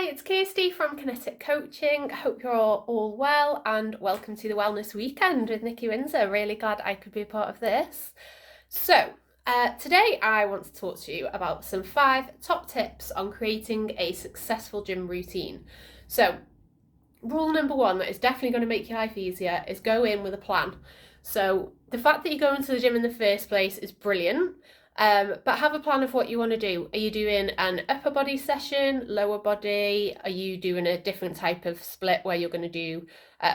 Hi, it's Kirsty from Kinetic Coaching. I hope you're all well and welcome to the Wellness Weekend with Nikki Windsor. Really glad I could be a part of this. So, today I want to talk to you about some 5 top tips on creating a successful gym routine. So, rule number 1 that is definitely going to make your life easier is go in with a plan. So, the fact that you're going to the gym in the first place is brilliant. But have a plan of what you want to do. Are you doing an upper body session, lower body? Are you doing a different type of split where you're going to do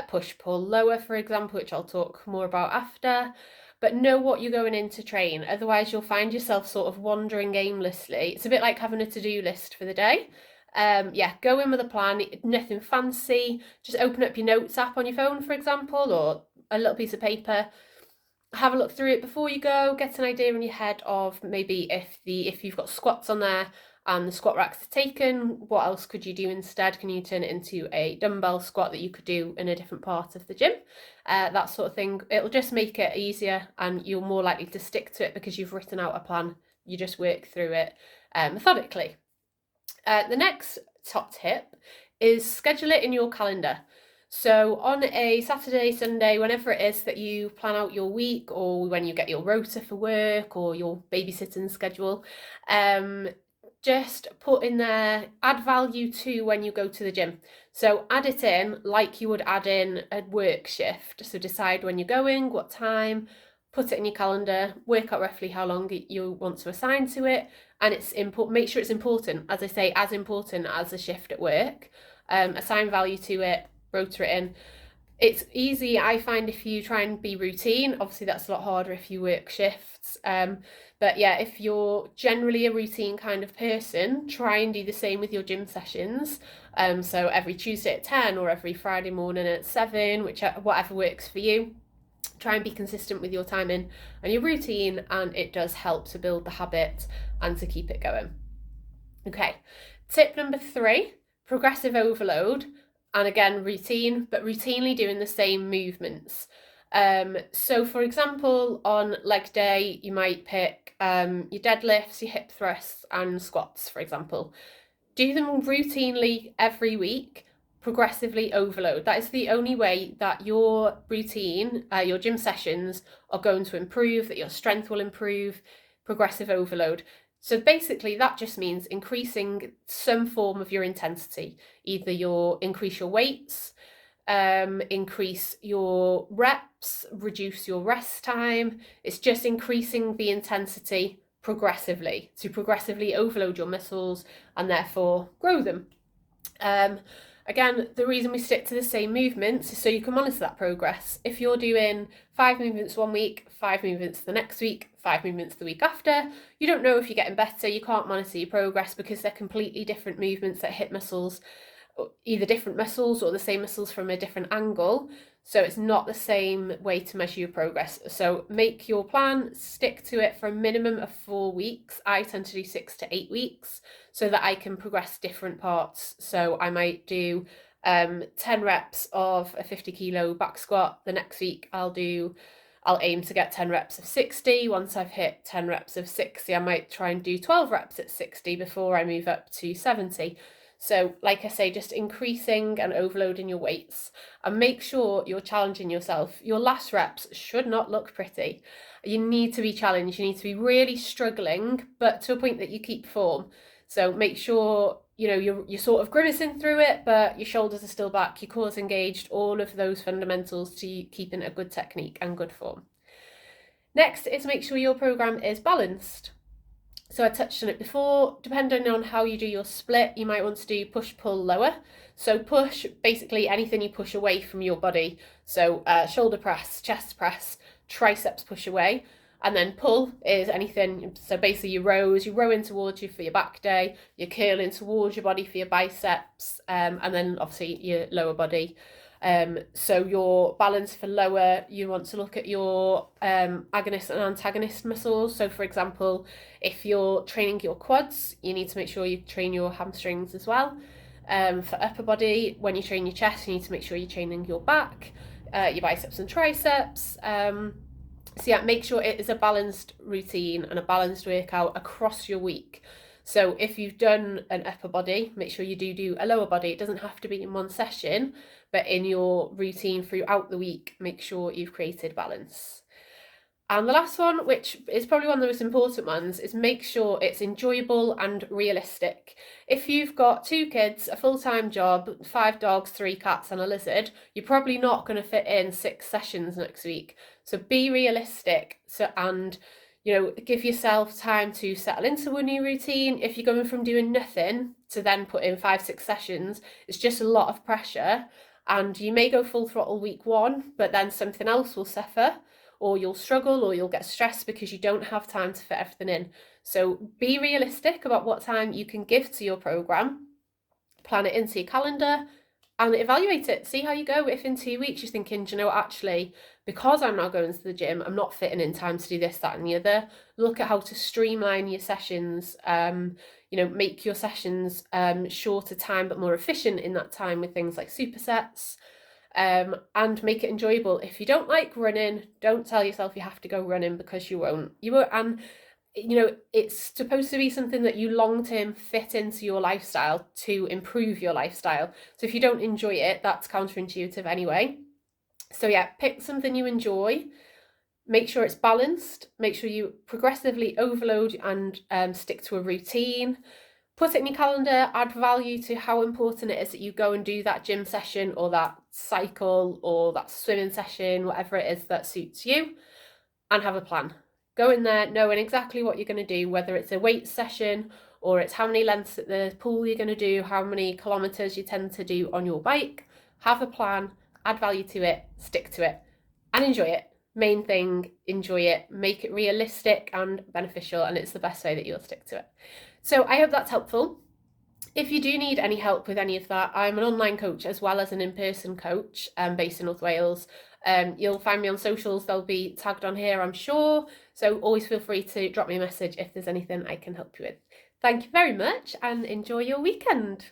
push, pull, lower, for example, which I'll talk more about after? But know what you're going in to train. Otherwise, you'll find yourself sort of wandering aimlessly. It's a bit like having a to-do list for the day. Go in with a plan, nothing fancy. Just open up your notes app on your phone, for example, or a little piece of paper. Have a look through it before you go, get an idea in your head of maybe if you've got squats on there and the squat racks are taken, what else could you do instead? Can you turn it into a dumbbell squat that you could do in a different part of the gym? That sort of thing. It'll just make it easier and you're more likely to stick to it because you've written out a plan. You just work through it methodically. The next top tip is schedule it in your calendar. So on a Saturday, Sunday, whenever it is that you plan out your week or when you get your rota for work or your babysitting schedule, just put in there, add value to when you go to the gym. So add it in like you would add in a work shift. So decide when you're going, what time, put it in your calendar, work out roughly how long you want to assign to it. And it's important, make sure it's important, as I say, as important as a shift at work. Assign value to it. Rotor it in. It's easy, I find, if you try and be routine. Obviously that's a lot harder if you work shifts, but yeah, if you're generally a routine kind of person, try and do the same with your gym sessions. So every Tuesday at 10 or every Friday morning at 7, whatever works for you. Try and be consistent with your timing and your routine, and it does help to build the habit and to keep it going. Okay, tip number 3, progressive overload. And again, routine, but routinely doing the same movements. So for example, on leg day, you might pick your deadlifts, your hip thrusts and squats, for example. Do them routinely every week, progressively overload. That is the only way that your routine, your gym sessions are going to improve, that your strength will improve, progressive overload. So basically that just means increasing some form of your intensity. Either increase your weights, increase your reps, reduce your rest time. It's just increasing the intensity progressively to progressively overload your muscles and therefore grow them. Again, the reason we stick to the same movements is so you can monitor that progress. If you're doing 5 movements one week, 5 movements the next week, 5 movements the week after, you don't know if you're getting better, you can't monitor your progress because they're completely different movements that hit muscles, either different muscles or the same muscles from a different angle. So it's not the same way to measure your progress. So make your plan, stick to it for a minimum of 4 weeks. I tend to do 6 to 8 weeks so that I can progress different parts. So I might do 10 reps of a 50 kilo back squat. The next week I'll aim to get 10 reps of 60. Once I've hit 10 reps of 60, I might try and do 12 reps at 60 before I move up to 70. So like I say, just increasing and overloading your weights, and make sure you're challenging yourself. Your last reps should not look pretty. You need to be challenged. You need to be really struggling, but to a point that you keep form. So make sure, you're sort of grimacing through it, but your shoulders are still back, your core's engaged, all of those fundamentals to keeping a good technique and good form. Next is make sure your program is balanced. So I touched on it before, depending on how you do your split, you might want to do push, pull, lower. So push, basically anything you push away from your body. So shoulder press, chest press, triceps push away. And then pull is anything, so basically your rows, you row in towards you for your back day, you're curling towards your body for your biceps, and then obviously your lower body. So your balance for lower, you want to look at your agonist and antagonist muscles. So for example, if you're training your quads, you need to make sure you train your hamstrings as well. For upper body, when you train your chest, you need to make sure you're training your back, your biceps and triceps. So yeah, make sure it is a balanced routine and a balanced workout across your week. So if you've done an upper body, make sure you do a lower body. It doesn't have to be in one session, but in your routine throughout the week, make sure you've created balance. And the last one, which is probably one of the most important ones, is make sure it's enjoyable and realistic. If you've got 2 kids, a full-time job, 5 dogs, 3 cats and a lizard, you're probably not going to fit in 6 sessions next week. So be realistic and give yourself time to settle into a new routine. If you're going from doing nothing to then put in 5-6 sessions, it's just a lot of pressure, and you may go full throttle week 1, but then something else will suffer, or you'll struggle, or you'll get stressed because you don't have time to fit everything in. So be realistic about what time you can give to your program, plan it into your calendar, and evaluate it. See how you go. If in 2 weeks you're thinking, actually, because I'm now going to the gym, I'm not fitting in time to do this, that, and the other, look at how to streamline your sessions. Make your sessions shorter time but more efficient in that time with things like supersets. And make it enjoyable. If you don't like running, don't tell yourself you have to go running, because you won't. And it's supposed to be something that you long-term fit into your lifestyle to improve your lifestyle. So if you don't enjoy it, that's counterintuitive anyway. So yeah, pick something you enjoy. Make sure it's balanced. Make sure you progressively overload and stick to a routine. Put it in your calendar, add value to how important it is that you go and do that gym session or that cycle or that swimming session, whatever it is that suits you, and have a plan. Go in there knowing exactly what you're going to do, whether it's a weight session or it's how many lengths at the pool you're going to do, how many kilometres you tend to do on your bike. Have a plan, add value to it, stick to it, and enjoy it. Main thing, enjoy it, make it realistic and beneficial, and it's the best way that you'll stick to it. So I hope that's helpful. If you do need any help with any of that, I'm an online coach as well as an in-person coach based in North Wales. You'll find me on socials. They'll be tagged on here, I'm sure. So always feel free to drop me a message if there's anything I can help you with. Thank you very much and enjoy your weekend.